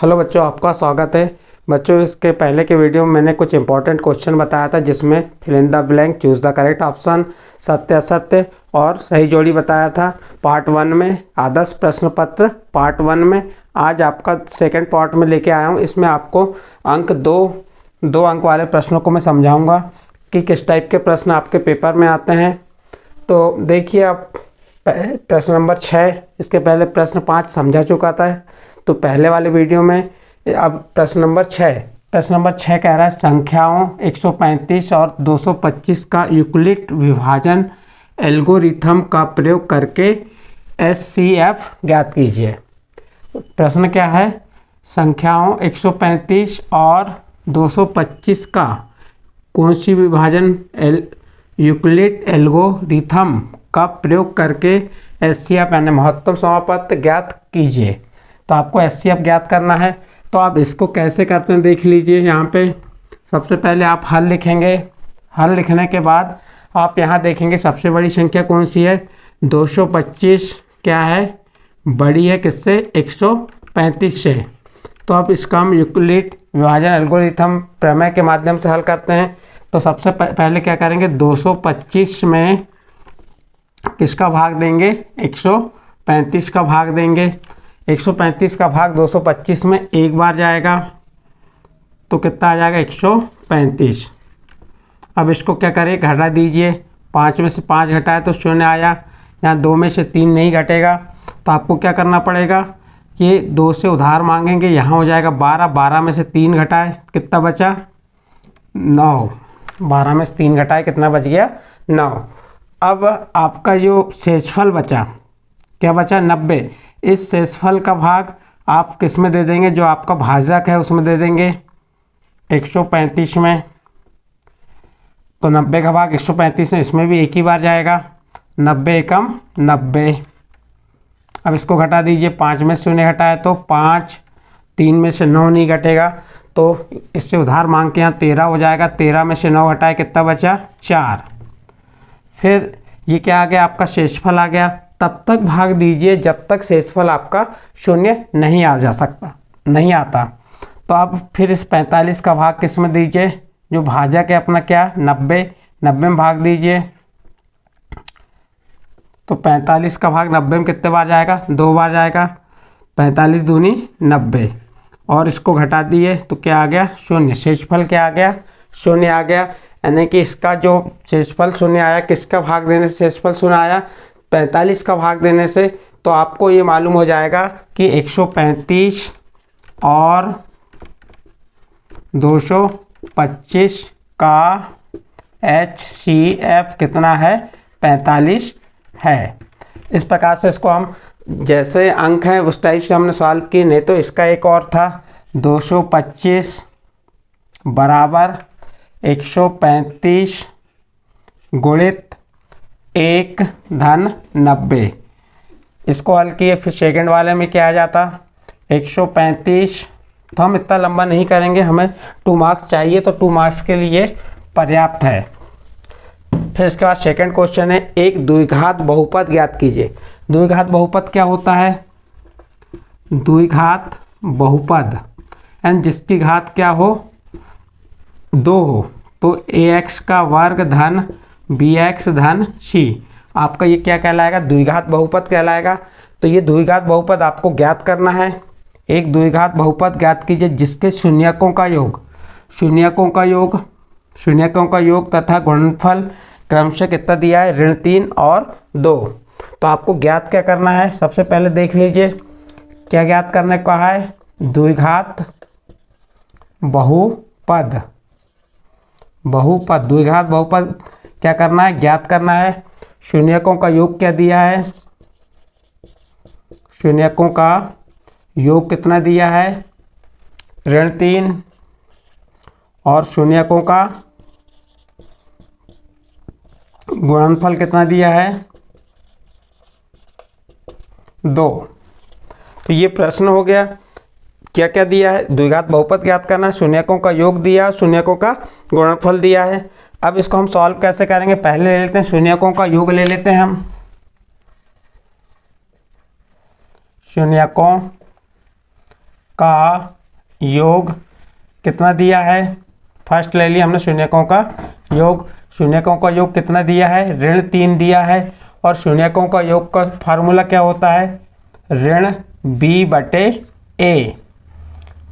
Hello बच्चों, आपका स्वागत है। बच्चों, इसके पहले के वीडियो में मैंने कुछ इंपॉर्टेंट क्वेश्चन बताया था, जिसमें fill in the blank, choose the correct option, सत्य असत्य और सही जोड़ी बताया था। पार्ट 1 में आदर्श प्रश्न पत्र पार्ट 1 में। आज आपका सेकंड पार्ट में लेके आया हूँ। इसमें आपको दो अंक वाले प्रश्नों को मैं समझाऊंगा कि किस टाइप के प्रश्न आपके पेपर में आते हैं। तो देखिए, आप प्रश्न नंबर 6, इसके पहले प्रश्न 5 समझा चुका था। तो पहले वाले वीडियो में अब प्रश्न नंबर 6 कह रहा है संख्याओं 135 और 225 का यूक्लिड विभाजन एल्गोरिथम का प्रयोग करके एचसीएफ ज्ञात कीजिए। प्रश्न क्या है? संख्याओं 135 और 225 का कौन सी विभाजन यूक्लिड एल्गोरिथम का प्रयोग करके एचसीएफ यानी महत्तम समापत्ति ज्ञात कीजिए। तो आपको एचसीएफ ज्ञात करना है। तो आप इसको कैसे करते हैं देख लीजिए। यहाँ पे सबसे पहले आप हल लिखेंगे। हल लिखने के बाद आप यहाँ देखेंगे सबसे बड़ी संख्या कौन सी है? 225 क्या है? बड़ी है किससे? 135 से। तो अब इसका हम यूक्लिड विभाजन एल्गोरिथम प्रमेय के माध्यम से हल करते हैं। तो सबसे पहले क्या करेंगे? 225 में किसका भाग देंगे? 135 का भाग देंगे। 135 का भाग 225 में एक बार जाएगा तो कितना आ जाएगा? 135। अब इसको क्या करें? घटा दीजिए। 5 में से 5 घटाए तो 0 आया। यहाँ 2 में से 3 नहीं घटेगा तो आपको क्या करना पड़ेगा? ये 2 से उधार मांगेंगे। यहाँ हो जाएगा 12। 12 में से 3 घटाए कितना बचा? 9। 12 में से 3 घटाए कितना बच गया? 9। अब आपका जो शेषफल बचा, क्या बचा? 90। इस शेषफल का भाग आप किस में दे देंगे? जो आपका भाजक है उसमें दे देंगे, 135 में। तो 90 का भाग 135 में, इसमें भी एक ही बार जाएगा। 90 एकम 90। अब इसको घटा दीजिए। 5 में से 0 घटाए तो 5। 3 में से 9 नहीं घटेगा तो इससे उधार मांग के यहाँ 13 हो जाएगा। 13 में से 9 घटाए कितना बचा? 4। फिर ये क्या आ गया? आपका शेषफल आ गया। तब तक भाग दीजिए जब तक शेषफल आपका 0 नहीं आता। तो अब फिर इस 45 का भाग किस में दीजिए? जो भाजक है अपना क्या? 90। 90 में भाग दीजिए। तो 45 का भाग 90 में कितने बार जाएगा? 2 बार जाएगा। 45 दूनी 90। और इसको घटा दिए तो क्या आ गया? 0। शेषफल क्या आ गया? 0 आ गया। यानी कि इसका जो शेषफल 0 आया, किसका भाग देने से शेषफल 0 आया? 45 का भाग देने से। तो आपको ये मालूम हो जाएगा कि 135 और 225 का HCF कितना है? 45 है। इस प्रकार से इसको हम जैसे अंक हैं उस टाइप से हमने सॉल्व किए। नहीं तो इसका एक और था, 225 बराबर 135 गुणित 1 धन 90। इसको हल किए। फिर सेकंड वाले में क्या आ जाता? 135। तो हम इतना लंबा नहीं करेंगे, हमें 2 मार्क्स चाहिए तो 2 मार्क्स के लिए पर्याप्त है। फिर इसके बाद सेकंड क्वेश्चन है, एक द्विघात बहुपद ज्ञात कीजिए। द्विघात बहुपद क्या होता है? द्विघात बहुपद एंड जिसकी घात क्या हो? 2 हो। तो ax का वर्ग धन bx धन c। आपका ये क्या कहलाएगा? द्विघात बहुपद कहलाएगा। तो ये द्विघात बहुपद आपको ज्ञात करना है। एक द्विघात बहुपद ज्ञात कीजिए जिसके शून्यकों का योग तथा गुणनफल क्रमशः कितना दिया है? ऋण 3 और 2। तो आपको ज्ञात क्या करना है? सबसे पहले देख लीजिए क्या ज्ञात करने को कहा है? द्विघात बहुपद। द्विघात बहुपद क्या करना है? ज्ञात करना है। शून्यकों का योग क्या दिया है? शून्यकों का योग कितना दिया है? ऋण 3। और शून्यकों का गुणनफल कितना दिया है? 2। तो ये प्रश्न हो गया। क्या क्या दिया है? द्विघात बहुपद ज्ञात करना, शून्यकों का योग दिया, शून्यकों का गुणनफल दिया है। अब इसको हम सॉल्व कैसे करेंगे? पहले ले लेते हैं शून्यकों का योग ले लेते हैं हम। शून्यकों का योग कितना दिया है। फर्स्ट ले लिया हमने शून्यकों का योग। शून्यकों का योग कितना दिया है, ऋण 3 दिया है। और शून्यकों का योग का फार्मूला क्या होता है, ऋण b/a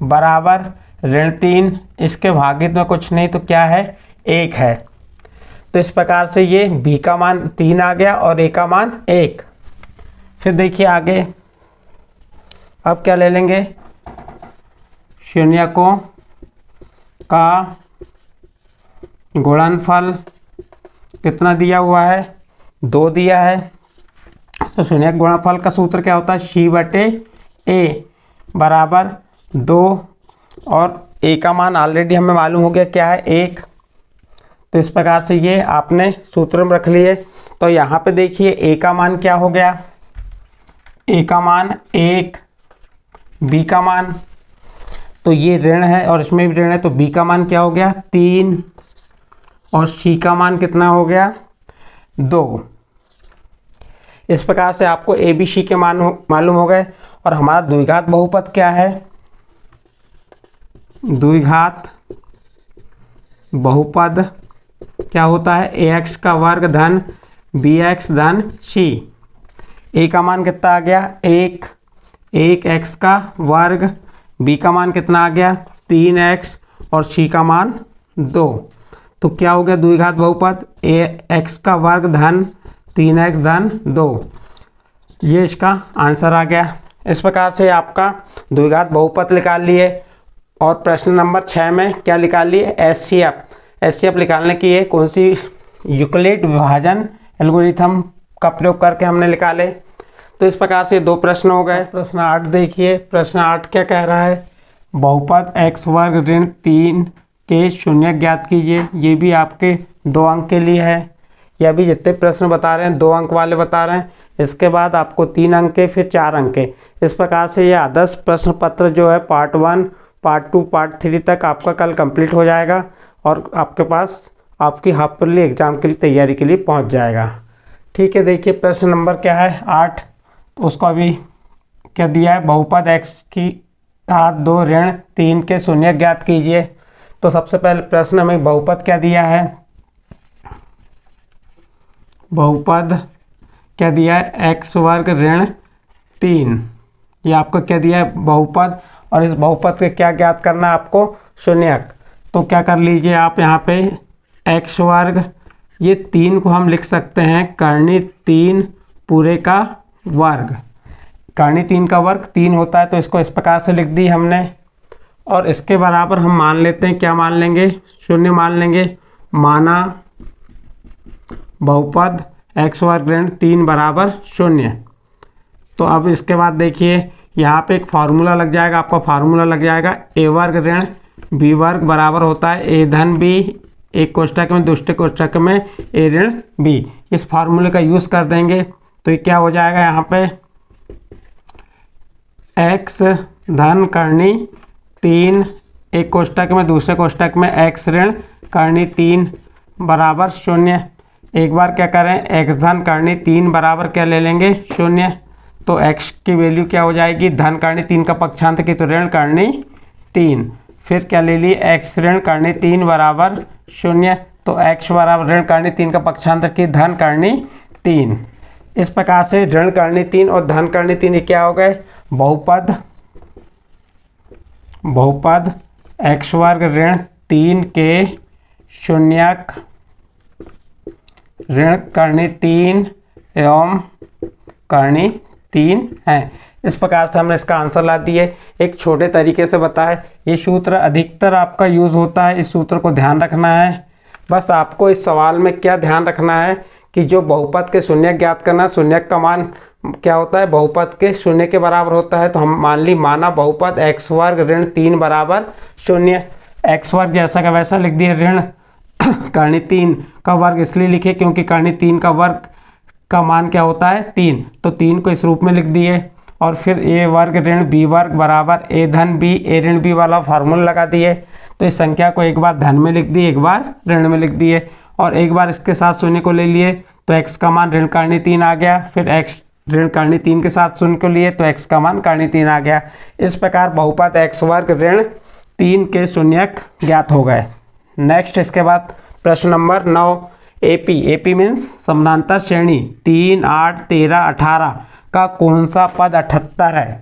बराबर ऋण 3, इसके भागित में कुछ नहीं तो क्या है, 1 है। तो इस प्रकार से ये b का मान 3 आ गया और a का मान 1। फिर देखिए आगे, अब क्या ले लेंगे, शून्यकों का गुणनफल कितना दिया हुआ है, 2 दिया है। तो शून्यक गुणनफल का सूत्र क्या होता है, c/a बराबर 2 और a का मान ऑलरेडी हमें मालूम हो गया क्या है, 1। तो इस प्रकार से ये आपने सूत्र में रख लिए। तो यहाँ पे देखिए a का मान क्या हो गया, a का मान 1, b का मान, तो ये ऋण है और इसमें भी ऋण है, तो b का मान क्या हो गया, 3 और c का मान कितना हो गया, 2। इस प्रकार से आपको a b c के मान मालूम हो गए। और हमारा द्विघात बहुपद क्या है, द्विघात बहुपद क्या होता है, ax का वर्ग धन bx धन c। a का मान कितना आ गया, 1 x का वर्ग, b का मान कितना आ गया, 3x और c का मान 2। तो क्या हो गया द्विघात बहुपद, x का वर्ग धन 3x धन 2। ये इसका आंसर आ गया। इस प्रकार से आपका द्विघात बहुपद निकाल लिए। और प्रश्न नंबर 6 में क्या निकाल लिए, एचसीएफ निकालने की ये कौन सी यूक्लिड विभाजन एल्गोरिथम का प्रयोग करके हमने निकाले। तो इस प्रकार से 2 प्रश्न हो गए। प्रश्न 8 देखिए, प्रश्न 8 क्या कह रहा है, बहुपद x वर्ग ऋण 3 के शून्यक ज्ञात कीजिए। ये भी आपके 2 अंक के लिए है। यह भी जितने प्रश्न बता रहे हैं 2 अंक वाले बता रहे हैं। इसके बाद आपको 3 अंक के, फिर 4 अंक के। इस प्रकार से ये आदर्श प्रश्न पत्र जो है पार्ट 1, पार्ट 2, पार्ट 3 तक आपका कल कंप्लीट हो जाएगा और आपके पास आपकी हाफ ईयरली एग्जाम के लिए तैयारी के लिए पहुंच जाएगा। ठीक है, देखिए प्रश्न नंबर क्या है 8, उसको अभी क्या दिया है, बहुपद x की घात 2 ऋण 3 के शून्यक ज्ञात कीजिए। तो सबसे पहले प्रश्न में बहुपद क्या दिया है, बहुपद क्या दिया है, x वर्ग ऋण 3, ये आपको क्या दिया है बहुपद। और इस बहुपद के क्या ज्ञात करना है आपको, शून्यक। तो क्या कर लीजिए आप यहाँ पे x वर्ग, ये 3 को हम लिख सकते हैं करनी 3 पूरे का वर्ग। करनी 3 का वर्ग 3 होता है, तो इसको इस प्रकार से लिख दी हमने। और इसके बराबर हम मान लेते हैं, क्या मान लेंगे, शून्य मान लेंगे। माना बहुपद x वर्ग ऋण 3 बराबर 0। तो अब इसके बाद देखिए यहाँ पे एक फार्मूला लग जाएगा, आपका फार्मूला लग जाएगा a वर्ग ऋण b वर्ग बराबर होता है a धन b, एक कोष्ठक में दूसरे कोष्ठक में a ऋण b। इस फार्मूले का यूज़ कर देंगे तो ये क्या हो जाएगा, यहाँ पे x धन करनी 3, एक कोष्ठक में दूसरे कोष्ठक में x ऋण करनी 3 बराबर 0। एक बार क्या करें, x धन करनी 3 बराबर क्या ले लेंगे, 0। तो x की वैल्यू क्या हो जाएगी, धन करनी 3 का पक्षांतर की तो ऋण करनी 3। फिर क्या ले लिए, x ऋण करनी 3 बराबर 0। तो x बराबर ऋण करनी 3 का पक्षांतर की धन करनी 3। इस प्रकार से ऋण करनी 3 और धन करनी 3 ये क्या हो गए, बहुपद x वर्ग ऋण 3 के शून्यक ऋण करनी 3 एवं करनी 3 है। इस प्रकार से हमने इसका आंसर ला दिए, एक छोटे तरीके से बताए। ये सूत्र अधिकतर आपका यूज़ होता है, इस सूत्र को ध्यान रखना है। बस आपको इस सवाल में क्या ध्यान रखना है कि जो बहुपद के शून्यक ज्ञात करना, शून्यक का मान क्या होता है, बहुपद के शून्य के बराबर होता है। तो हम माना बहुपद x वर्ग ऋण 3 बराबर 0। x वर्ग जैसा का वैसा लिख दिए, ऋण करनी 3 का वर्ग इसलिए लिखे क्योंकि करनी 3 का वर्ग का मान क्या होता है 3, तो 3 को इस रूप में लिख दिए। और फिर a वर्ग ऋण b वर्ग बराबर a धन b, a ऋण b वाला फार्मूला लगा दिए। तो इस संख्या को एक बार धन में लिख दिए, एक बार ऋण में लिख दिए और एक बार इसके साथ शून्य को ले लिए। तो x का मान ऋण करनी 3 आ गया। फिर x ऋण कर्णी 3 के साथ शून्य को लिए तो x का मान कर्णी 3 आ गया। इस प्रकार बहुपद x वर्ग ऋण 3 के शून्यक ज्ञात हो गए। नेक्स्ट इसके बाद प्रश्न नंबर 9 एपी मीन्स समानांतर श्रेणी 3, 8, 13, 18 का कौन सा पद 78 है।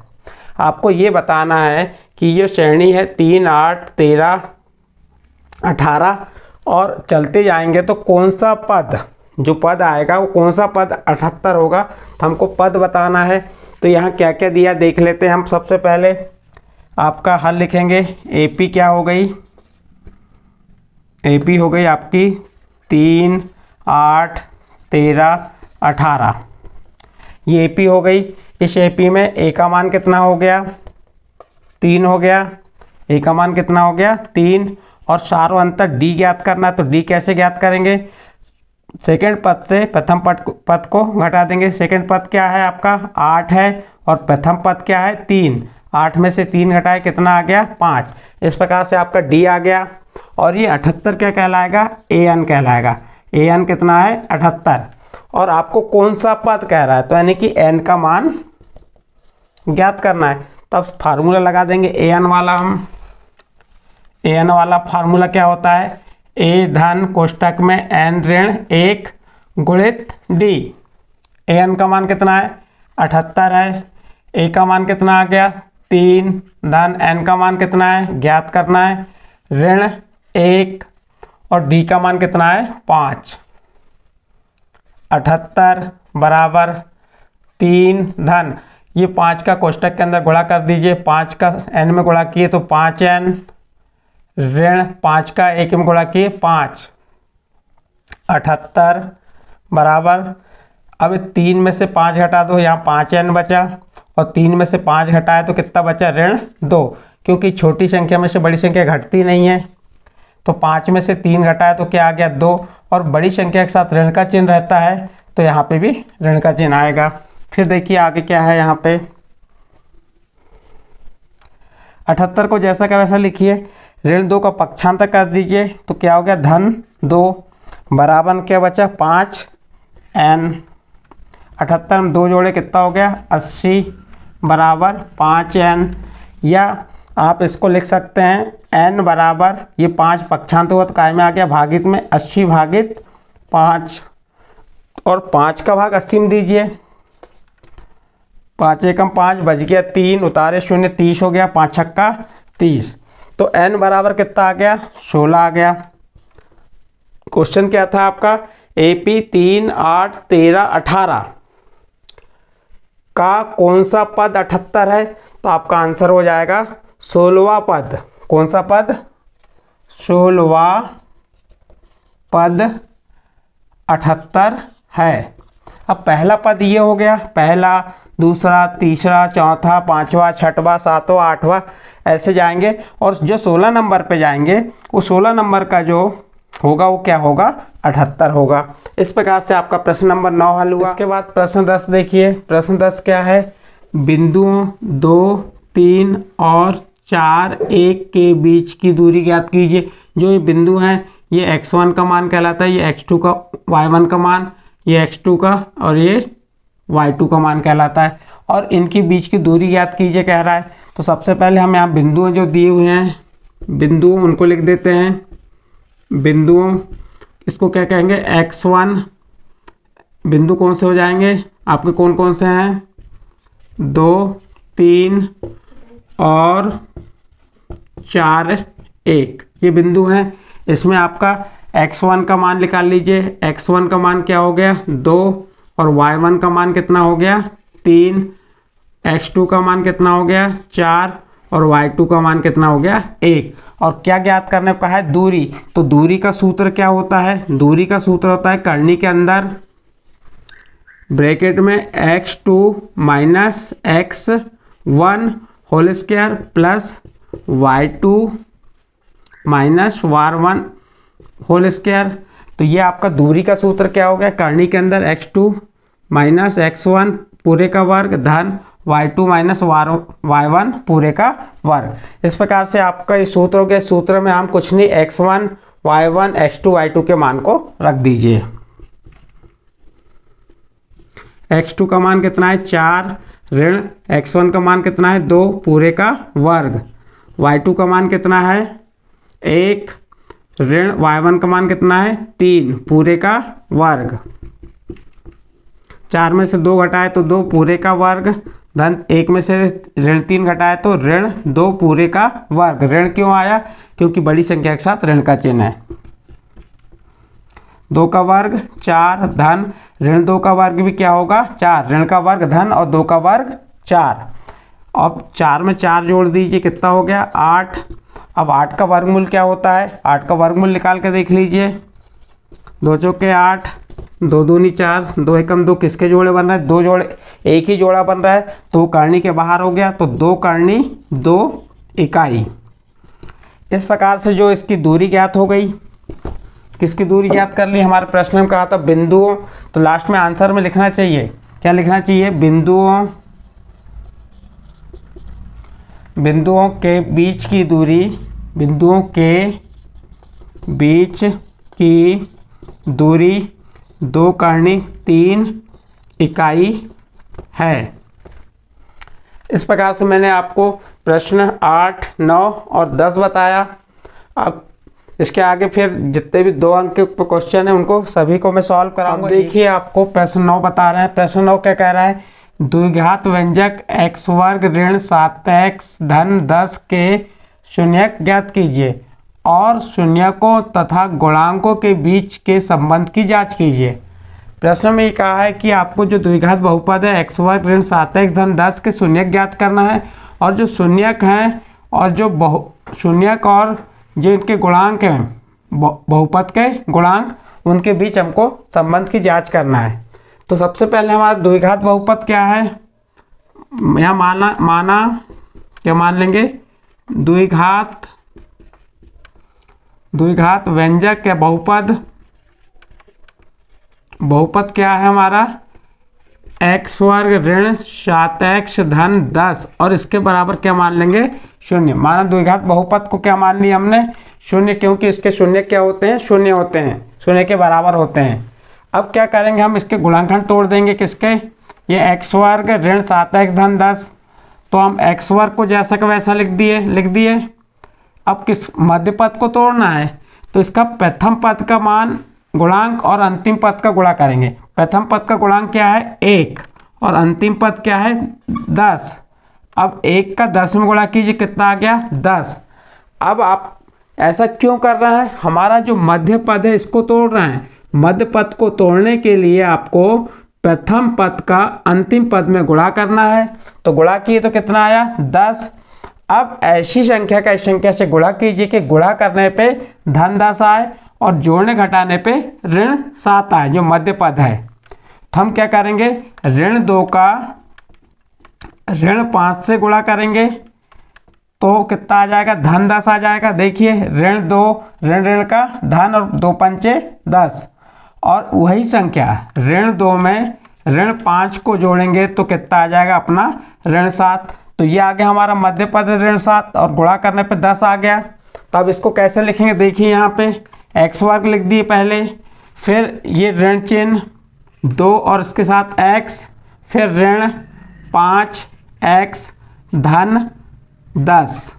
आपको ये बताना है कि ये श्रेणी है 3, 8, 13, 18 और चलते जाएंगे तो कौन सा पद, जो पद आएगा वो कौन सा पद 78 होगा, तो हमको पद बताना है। तो यहाँ क्या क्या दिया देख लेते हैं हम। सबसे पहले आपका हल लिखेंगे। एपी क्या हो गई, एपी हो गई आपकी 3, 8, 13, 18, ये एपी हो गई। इस एपी में ए का मान कितना हो गया, 3 हो गया। ए का मान कितना हो गया, 3। और चारों अंतर डी ज्ञात करना, तो डी कैसे ज्ञात करेंगे, सेकंड पद से प्रथम पद को घटा देंगे। सेकंड पद क्या है आपका 8 है और प्रथम पद क्या है 3। 8 में से 3 घटाए कितना आ गया 5। इस प्रकार से आपका डी आ गया। और ये 78 क्या कहलाएगा, ए एन कहलाएगा। ए एन कितना है 78। और आपको कौन सा पद कह रहा है, तो यानी कि एन का मान ज्ञात करना है। तब फार्मूला लगा देंगे ए एन वाला हम। ए एन वाला फार्मूला क्या होता है, ए धन कोष्टक में एन ऋण 1 गुणित डी। ए एन का मान कितना है 78 है। ए का मान कितना आ गया 3 धन एन का मान कितना है ज्ञात करना है ऋण 1 और डी का मान कितना है 5। 78 बराबर 3 धन ये 5 का कोष्टक के अंदर गुणा कर दीजिए। 5 का एन में गुणा किए तो 5n ऋण 5 का 1 में गुणा किए 5। 78 बराबर, अब 3 में से 5 घटा दो, यहाँ 5n बचा और 3 में से 5 घटाए तो कितना बचा ऋण 2। क्योंकि छोटी संख्या में से बड़ी संख्या घटती नहीं है तो 5 में से 3 घटाए तो क्या आ गया 2। और बड़ी संख्या के साथ ऋण का चिन्ह रहता है तो यहाँ पे भी ऋण का चिन्ह आएगा। फिर देखिए आगे क्या है यहाँ पे, 78 को जैसा का वैसा लिखिए। ऋण 2 का पक्षांतर कर दीजिए तो क्या हो गया धन 2 बराबर क्या बचा 5n। 78 में 2 जोड़े कितना हो गया 80 बराबर 5n। या आप इसको लिख सकते हैं n बराबर ये 5 पक्षांतर हुआ तो काय में आ गया भागित में 80 भागित 5 और 5 का भाग 80 में दीजिए। 5 एकम 5 बच गया 3 उतारे 0 30 हो गया 5 छक्का 30। तो n बराबर कितना आ गया 16 आ गया। क्वेश्चन क्या था आपका एपी 3, 8, 13, 18 का कौन सा पद 78 है, तो आपका आंसर हो जाएगा 16वां पद। कौन सा पद 16वां पद 78 है। अब पहला पद ये हो गया, पहला, दूसरा, तीसरा, चौथा, पांचवा, छठवां, सातवां, आठवां ऐसे जाएंगे और जो 16 नंबर पे जाएंगे वो 16 नंबर का जो होगा वो क्या होगा 78 होगा। इस प्रकार से आपका प्रश्न नंबर 9 हल हुआ। इसके बाद प्रश्न 10 देखिए। प्रश्न 10 क्या है, बिंदुओं 2, 3 और 4, 1 के बीच की दूरी ज्ञात कीजिए। जो ये बिंदु हैं ये x1 का मान कहलाता है, ये x2 का, y1 का मान, ये x2 का और ये y2 का मान कहलाता है। और इनके बीच की दूरी ज्ञात कीजिए कह रहा है। तो सबसे पहले हम यहाँ बिंदुओं जो दिए हुए हैं, बिंदु उनको लिख देते हैं। बिंदुओं इसको क्या कहेंगे x1। बिंदु कौन से हो जाएंगे आपके, कौन कौन से हैं 2, 3 और 4, 1 ये बिंदु हैं। इसमें आपका x1 का मान निकाल लीजिए। x1 का मान क्या हो गया 2 और y1 का मान कितना हो गया 3। x2 का मान कितना हो गया 4 और y2 का मान कितना हो गया 1। और क्या ज्ञात करने को कहा है दूरी। तो दूरी का सूत्र क्या होता है, दूरी का सूत्र होता है कर्णी के अंदर ब्रैकेट में x2 minus x1 whole square plus y2 minus y1 whole square. तो ये आपका दूरी का सूत्र क्या हो गया, कर्णी के अंदर x2 माइनस x1 पूरे का वर्ग धन y2 माइनस y1 पूरे का वर्ग। इस प्रकार से आपका ये सूत्र हो गया। सूत्र में हम कुछ नहीं x1, y1, x2, y2 के मान को रख दीजिए। x2 का मान कितना है 4, ऋण x1 का मान कितना है 2 पूरे का वर्ग, y2 का मान कितना है 1, ऋण y1 का मान कितना है 3 पूरे का वर्ग, 4 में से 2 घटाए तो 2 पूरे का वर्ग, धन 1 में से ऋण 3 घटाए तो ऋण 2 पूरे का वर्ग। ऋण क्यों आया? क्योंकि बड़ी संख्या के साथ ऋण का चिन्ह है। 2 का वर्ग 4, धन ऋण 2 का वर्ग भी क्या होगा 4, ऋण का वर्ग धन और 2 का वर्ग 4। अब 4 में 4 जोड़ दीजिए, कितना हो गया 8। अब 8 का वर्गमूल क्या होता है, 8 का वर्गमूल निकाल के देख लीजिए। 2 चौके 8, 2 दूनी 4, 2 एकम 2, किसके जोड़े बन रहे हैं 2 जोड़े, एक ही जोड़ा बन रहा है तो करनी के बाहर हो गया, तो 2 करनी 2 इकाई। इस प्रकार से जो इसकी दूरी ज्ञात हो गई, किसकी दूरी ज्ञात कर ली, हमारे प्रश्न में कहा था बिंदुओं, तो लास्ट में आंसर में लिखना चाहिए, क्या लिखना चाहिए, बिंदुओं के बीच की दूरी, बिंदुओं के बीच की दूरी 2 करनी 3 इकाई है। इस प्रकार से मैंने आपको प्रश्न 8, 9 और 10 बताया। अब इसके आगे फिर जितने भी 2 अंक के क्वेश्चन हैं उनको सभी को मैं सॉल्व कराऊंगा। देखिए आपको प्रश्न 9 बता रहे हैं। प्रश्न 9 क्या कह रहा है, द्विघात व्यंजक x वर्ग ऋण 7x धन 10 के शून्यक ज्ञात कीजिए और शून्यकों तथा गुणांकों के बीच के संबंध की जांच कीजिए। प्रश्न में ये कहा है कि आपको जो द्विघात बहुपद है x वर्ग ऋण 7x धन 10 के शून्यक ज्ञात करना है, और जो शून्यक हैं और जो शून्यक और जो इनके गुणांक हैं बहुपद के गुणांक, उनके बीच हमको संबंध की जांच करना है। तो सबसे पहले हमारा द्विघात बहुपद क्या है, यहाँ माना क्या मान लेंगे, द्विघात व्यंजक या बहुपद क्या है हमारा x वर्ग ऋण 7x धन 10 और इसके बराबर क्या मान लेंगे 0। माना द्विघात बहुपद को क्या मान लिया हमने 0, क्योंकि इसके शून्य क्या होते हैं, शून्य होते हैं, शून्य के बराबर होते हैं। अब क्या करेंगे, हम इसके गुणांकन तोड़ देंगे, किसके, ये x वर्ग ऋण 7x धन 10, तो हम x वर्ग को जैसा का वैसा लिख दिए। अब किस मध्य पद को तोड़ना है, तो इसका प्रथम पद का मान गुणांक और अंतिम पद का गुणा करेंगे। प्रथम पद का गुणांक क्या है 1 और अंतिम पद क्या है 10। अब 1 का 10 में गुणा कीजिए, कितना आ गया 10। अब आप ऐसा क्यों कर रहे हैं, हमारा जो मध्य पद है इसको तोड़ रहे हैं। मध्य पद को तोड़ने के लिए आपको प्रथम पद का अंतिम पद में गुणा करना है, तो गुणा किए तो कितना आया 10। अब ऐसी संख्या का इस संख्या से गुणा कीजिए कि गुणा करने पे धन 10 आए और जोड़ने घटाने पे ऋण 7 आए, जो मध्य पद है। तो हम क्या करेंगे, ऋण 2 का ऋण 5 से गुणा करेंगे तो कितना आ जाएगा, धन 10 आ जाएगा। देखिए ऋण 2 ऋण का धन और 2 पंचे 10, और वही संख्या ऋण 2 में ऋण 5 को जोड़ेंगे तो कितना आ जाएगा अपना ऋण 7। तो ये आ गया हमारा मध्य पद ऋण 7 और गुणा करने पे 10 आ गया। तो अब इसको कैसे लिखेंगे, देखिए यहाँ पे x वर्ग लिख दिए पहले, फिर ये ऋण चिन्ह 2 और इसके साथ x, फिर ऋण 5x धन 10।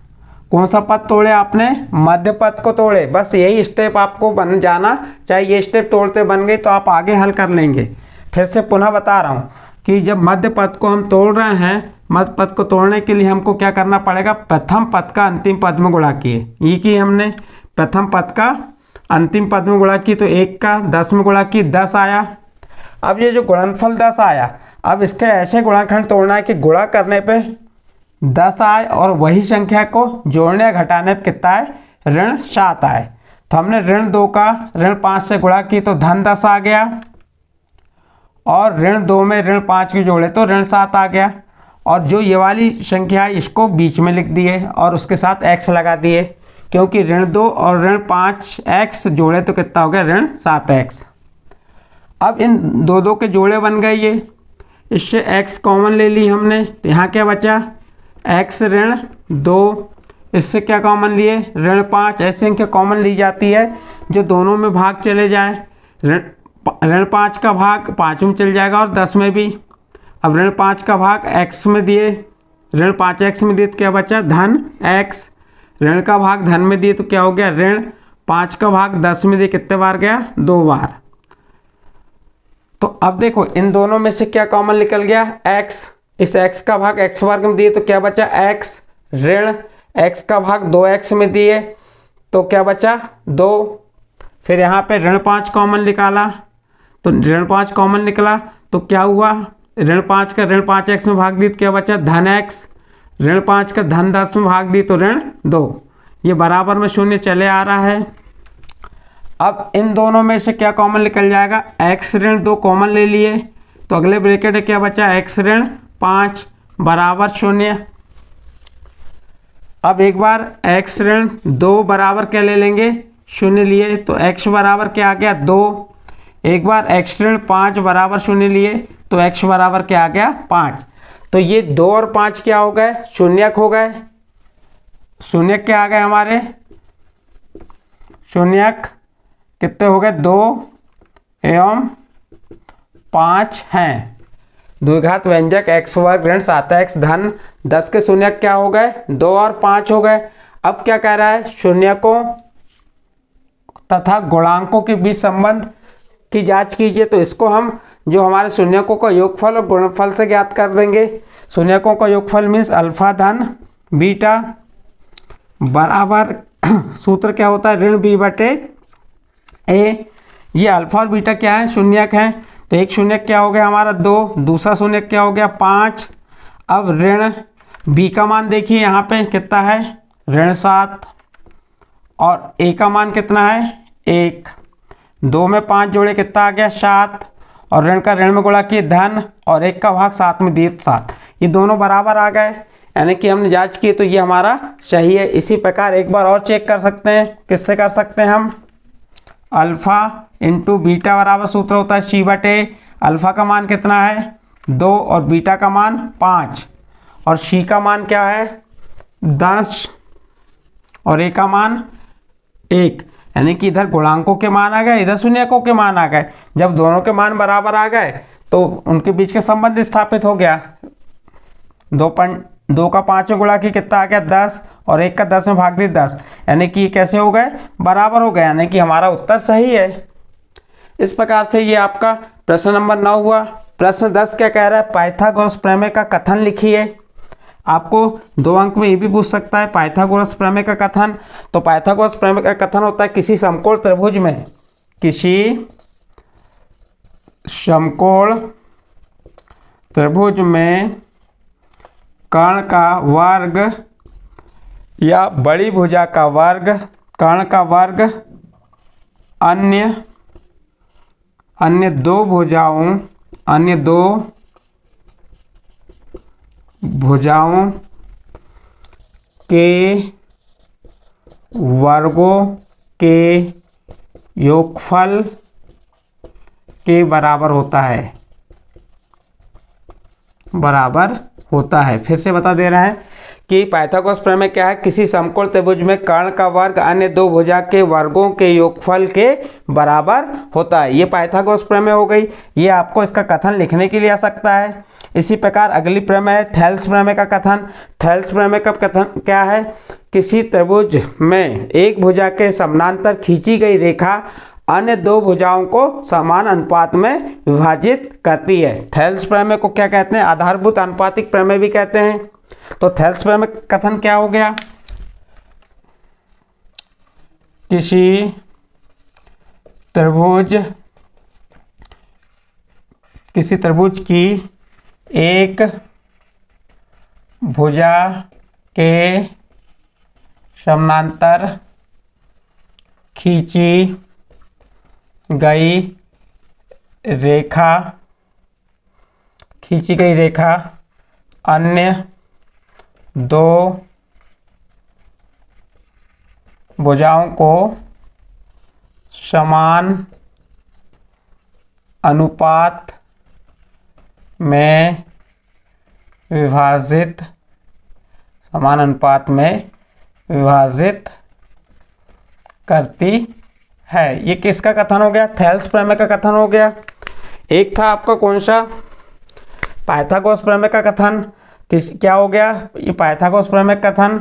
कौन सा पद तोड़े आपने, मध्य पद को तोड़े। बस यही स्टेप आपको बन जाना चाहिए, ये स्टेप तोड़ते बन गए तो आप आगे हल कर लेंगे। फिर से पुनः बता रहा हूँ कि जब मध्य पद को हम तोड़ रहे हैं, मध्य पद को तोड़ने के लिए हमको क्या करना पड़ेगा, प्रथम पद का अंतिम पद में गुणा किए। ये कि हमने प्रथम पद का अंतिम पद में गुणा की, तो 1 का 10 में गुणा की 10 आया। अब ये जो गुणनफल 10 आया, अब इसके ऐसे गुणाखंड तोड़ना है कि गुणा करने पे 10 आए और वही संख्या को जोड़ने या घटाने पे कितना है, ऋण 7 आए। तो हमने ऋण 2 का ऋण 5 से गुणा की तो धन 10 आ गया, और ऋण 2 में ऋण 5 की जोड़े तो ऋण 7 आ गया। और जो ये वाली संख्या है इसको बीच में लिख दिए और उसके साथ x लगा दिए, क्योंकि ऋण 2 और ऋण 5x जोड़े तो कितना हो गया, ऋण 7x। अब इन दो के जोड़े बन गए ये, इससे x कॉमन ले ली हमने, तो यहाँ क्या बचा x ऋण 2, इससे क्या कॉमन लिए ऋण 5। ऐसे संख्या कॉमन ली जाती है जो दोनों में भाग चले जाए। ऋण ऋण 5 का भाग 5 में चल जाएगा और 10 में भी। अब ऋण 5 का भाग x में दिए, ऋण 5x में दिए तो क्या बचा धन x। ऋण का भाग धन में दिए तो क्या हो गया ऋण 5 का भाग 10 में दिए कितने बार गया 2 बार। तो अब देखो इन दोनों में से क्या कॉमन निकल गया x। इस x का भाग x वर्ग में दिए तो क्या बचा x। ऋण x का भाग 2x में दिए तो क्या बचा 2। फिर यहाँ पे ऋण 5 कॉमन निकाला तो ऋण 5 कॉमन निकला तो क्या हुआ ऋण 5 का ऋण 5x में भाग दी तो क्या बचा धन x। ऋण 5 का धन 10 में भाग दी तो ऋण 2। ये बराबर में शून्य चले आ रहा है। अब इन दोनों में से क्या कॉमन निकल जाएगा x ऋण 2 कॉमन ले लिए तो अगले ब्रैकेट में क्या बचा x ऋण 5 बराबर 0। अब एक बार x ऋण 2 बराबर क्या ले लेंगे 0 लिए तो x बराबर क्या आ गया 2। एक बार x ऋण 5 बराबर 0 लिए तो x बराबर क्या आ गया 5। तो ये 2 और 5 क्या हो गए शून्यक हो गए। शून्यक क्या आ गए हमारे शून्यक कितने हो गए 2 एवं 5 हैं। द्विघात व्यंजक x वर्ग ऋण 7x धन 10 के शून्यक क्या हो गए 2 और 5 हो गए। अब क्या कह रहा है शून्यकों तथा गुणांकों के बीच संबंध की जांच कीजिए। तो इसको हम जो हमारे शून्यकों का योगफल और गुणनफल से ज्ञात कर देंगे। शून्यकों का योगफल मीन्स अल्फा धन बीटा बराबर सूत्र क्या होता है ऋण b बटे a। ये अल्फा और बीटा क्या है शून्यक हैं तो एक शून्यक क्या हो गया हमारा 2, दूसरा शून्यक क्या हो गया 5। अब ऋण b का मान देखिए यहाँ पे कितना है ऋण 7 और a का मान कितना है 1। 2 में 5 जोड़े कितना आ गया 7 और ऋण का ऋण में गुणा किए धन और 1 का भाग 7 में दिए 7। ये दोनों बराबर आ गए यानी कि हमने जांच की तो ये हमारा सही है। इसी प्रकार एक बार और चेक कर सकते हैं। किससे कर सकते हैं हम अल्फा इंटू बीटा बराबर सूत्र होता है सी बटे अल्फा का मान कितना है 2 और बीटा का मान 5 और सी का मान क्या है 10 और ए का मान 1। यानी कि इधर गुणांकों के मान आ गए इधर शून्यकों के मान आ गए। जब दोनों के मान बराबर आ गए तो उनके बीच के संबंध स्थापित हो गया। 2 का 5 में गुणा की कितना आ गया 10 और 1 का 10 में भाग दी 10 यानी कि कैसे हो गए बराबर हो गए यानी कि हमारा उत्तर सही है। इस प्रकार से ये आपका प्रश्न नंबर 9 हुआ। प्रश्न 10 क्या कह रहा है पाइथागोरस प्रमेय का कथन लिखिए। आपको 2 अंक में ये भी पूछ सकता है पाइथागोरस प्रमेय का कथन। तो पाइथागोरस प्रमेय का कथन होता है किसी समकोण त्रिभुज में कर्ण का वर्ग या बड़ी भुजा का वर्ग कर्ण का वर्ग अन्य दो भुजाओं के वर्गों के योगफल के बराबर होता है। फिर से बता दे रहा है कि पाइथागोरस प्रमेय क्या है किसी समकोण त्रिभुज में कर्ण का वर्ग अन्य दो भुजा के वर्गों के योगफल के बराबर होता है। ये पाइथागोरस प्रमेय हो गई। ये आपको इसका कथन लिखने के लिए आ सकता है। इसी प्रकार अगली प्रमेय है थेल्स प्रमेय का कथन। थेल्स प्रमेय का कथन क्या है किसी त्रिभुज में एक भुजा के समानांतर खींची गई रेखा अन्य दो भुजाओं को समान अनुपात में विभाजित करती है। थेल्स प्रमेय को क्या कहते हैं आधारभूत अनुपातिक प्रमेय भी कहते हैं। तो थेल्स प्रमेय कथन क्या हो गया किसी त्रिभुज की एक भुजा के समानांतर खींची गई रेखा अन्य दो भुजाओं को समान अनुपात में विभाजित करती है। ये किसका कथन हो गया? थेल्स प्रमेय का कथन हो गया। एक था आपका कौन सा? पाइथागोरस प्रमेय का कथन। क्या हो गया ये पाइथागोरस प्रमेय का कथन?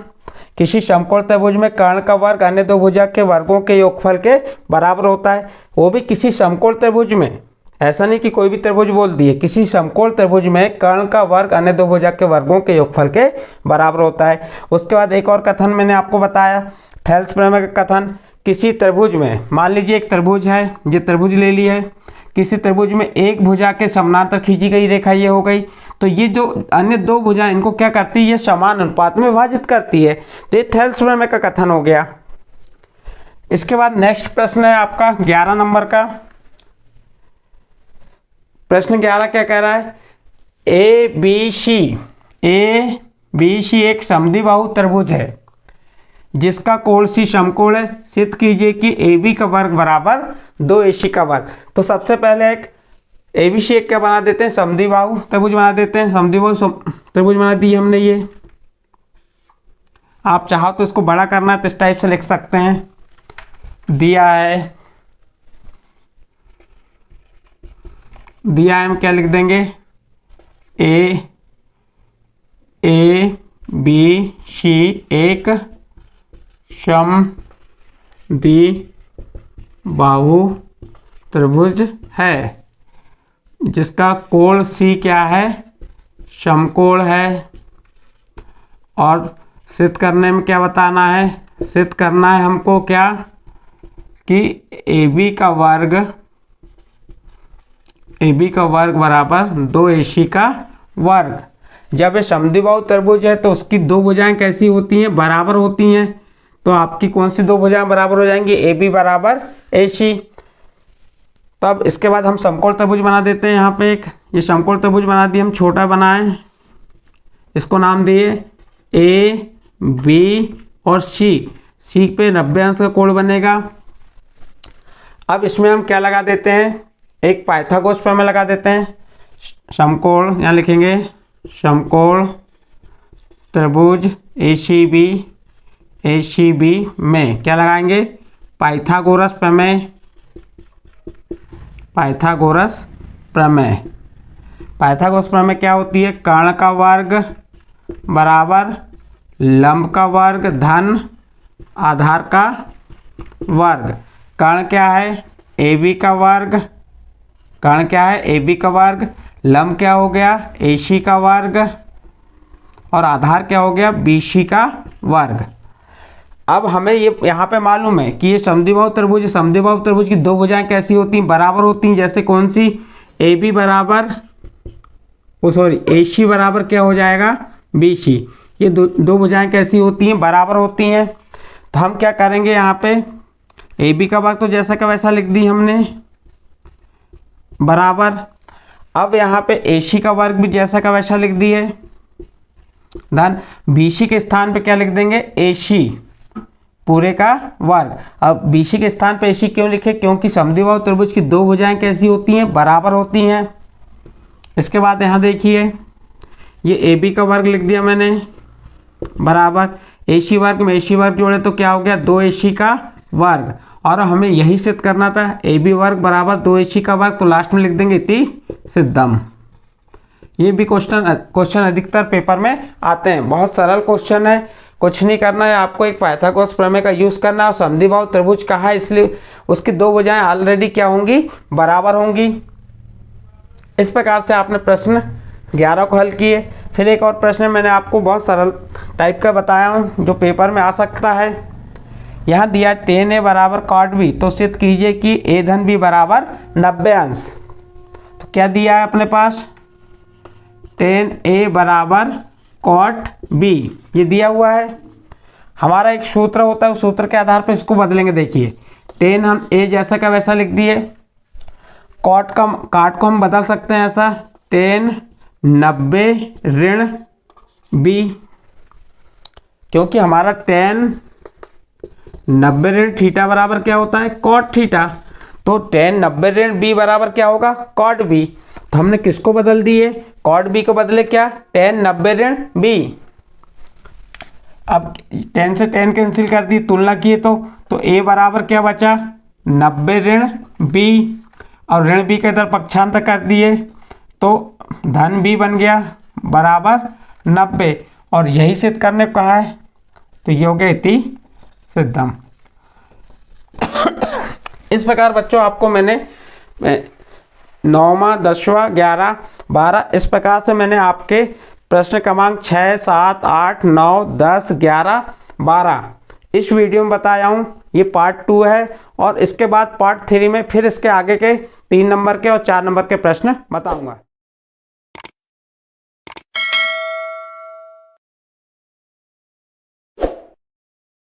किसी समकोण त्रिभुज में कर्ण का वर्ग अन्य दो भुजा के वर्गों के योगफल के बराबर होता है। वो भी किसी समकोण त्रिभुज में, ऐसा नहीं कि कोई भी त्रिभुज बोल दिए, किसी समकोण त्रिभुज में कर्ण का वर्ग अन्य दो भुजा के वर्गों के योगफल के बराबर होता है। उसके बाद एक और कथन मैंने आपको बताया, थेल्स प्रमेय का कथन। किसी त्रिभुज में, मान लीजिए एक त्रिभुज है, ये त्रिभुज ले लिया है, किसी त्रिभुज में एक भुजा के समानांतर खींची गई रेखा ये हो गई, तो ये जो अन्य दो भुजा इनको क्या करती है? ये समान अनुपात में विभाजित करती है। तो ये थेल्स प्रमेय का कथन हो गया। इसके बाद नेक्स्ट प्रश्न है आपका 11 नंबर का। प्रश्न 11 क्या कह रहा है? ए बी सी एक समद्विबाहु त्रिभुज है जिसका कोण सी समकोण है। सिद्ध कीजिए कि ए बी का वर्ग बराबर 2ac का वर्ग। तो सबसे पहले एक ए बी सी एक क्या बना देते हैं? समद्विबाहु त्रिभुज बना देते हैं। समद्विबाहु त्रिभुज बना दी हमने। ये आप चाहो तो इसको बड़ा करना है तो इस टाइप से लिख सकते हैं। दिया है हम क्या लिख देंगे? ए बी सी एक समद्विबाहु त्रिभुज है जिसका कोण सी क्या है? समकोण है। और सिद्ध करने में क्या बताना है? सिद्ध करना है हमको क्या कि ए बी का वर्ग बराबर 2ac का वर्ग। जब ये समद्विबाहु त्रिभुज है तो उसकी दो भुजाएं कैसी होती हैं? बराबर होती हैं। तो आपकी कौन सी दो भुजाएं बराबर हो जाएंगी? ए बी बराबर AC। तब इसके बाद हम समकोण त्रिभुज बना देते हैं। यहाँ पे एक ये समकोण त्रिभुज बना दिए हम, छोटा बनाए, इसको नाम दिए ए बी और सी पे 90 अंश का कोण बनेगा। अब इसमें हम क्या लगा देते हैं? एक पाइथागोरस प्रमेय लगा देते हैं। समकोण यहाँ लिखेंगे, समकोण त्रिभुज ACB में क्या लगाएंगे? पाइथागोरस प्रमेय। पाइथागोरस प्रमेय क्या होती है? कर्ण का वर्ग बराबर लंब का वर्ग धन आधार का वर्ग। कर्ण क्या है? AB का वर्ग। कर्ण क्या है? AB का वर्ग। लंब क्या हो गया? AC का वर्ग। और आधार क्या हो गया? BC का वर्ग। अब हमें ये यहाँ पे मालूम है कि ये समद्विबाहु त्रिभुज की दो भुजाएं कैसी होती हैं? बराबर होती हैं। जैसे कौन सी? AC बराबर क्या हो जाएगा? BC। ये दो भुजाएं कैसी होती हैं? बराबर होती हैं। तो हम क्या करेंगे यहाँ पे? AB का वर्ग तो जैसा का वैसा लिख दी हमने बराबर। अब यहाँ पे AC का वर्ग भी जैसा का वैसा लिख दिए धन BC के स्थान पे क्या लिख देंगे? AC पूरे का वर्ग। अब BC के स्थान पे AC क्यों लिखे? क्योंकि समद्विबाहु त्रिभुज की दो भुजाएं कैसी होती हैं? बराबर होती हैं। इसके बाद यहाँ देखिए ये AB का वर्ग लिख दिया मैंने बराबर AC वर्ग में AC वर्ग जोड़े तो क्या हो गया? 2AC का वर्ग। और हमें यही सिद्ध करना था AB वर्ग बराबर 2AC का वर्ग, तो लास्ट में लिख देंगे इति सिद्धम। ये भी क्वेश्चन अधिकतर पेपर में आते हैं। बहुत सरल क्वेश्चन है, कुछ नहीं करना है आपको। एक पाइथागोरस प्रमेय का यूज करना है और समद्विबाहु त्रिभुज कहा है इसलिए उसकी दो भुजाएं ऑलरेडी क्या होंगी? बराबर होंगी। इस प्रकार से आपने प्रश्न 11 को हल किए। फिर एक और प्रश्न मैंने आपको बहुत सरल टाइप का बताया हूँ जो पेपर में आ सकता है। यहाँ दिया tan A बराबर cot B, तो सिद्ध कीजिए कि A धन B बराबर 90 अंश। तो क्या दिया है अपने पास? tan A बराबर cot B ये दिया हुआ है। हमारा एक सूत्र होता है, उस सूत्र के आधार पर इसको बदलेंगे। देखिए tan हम A जैसा का वैसा लिख दिए, cot को हम बदल सकते हैं ऐसा tan 90 ऋण B, क्योंकि हमारा tan 90 ऋण थीटा बराबर क्या होता है? cot theta. तो tan 90 ऋण B बराबर क्या होगा? cot B। तो हमने किसको बदल दिए? cot B को बदले क्या? tan 90 ऋण B। अब tan से tan कैंसिल कर दी, तुलना किए तो A बराबर क्या बचा? 90 ऋण बी, और ऋण बी के इधर पक्षांतर कर दिए तो धन बी बन गया बराबर 90, और यही सिद्ध करने को कहा है, तो ये हो गया इति सिद्धम। इस प्रकार बच्चों आपको मैंने 9वां 10वां 11 12 इस प्रकार से मैंने आपके प्रश्न क्रमांक 6 7 8 9 10 11 12 इस वीडियो में बताया हूँ। ये पार्ट 2 है, और इसके बाद पार्ट 3 में फिर इसके आगे के 3 नंबर के और 4 नंबर के प्रश्न बताऊंगा।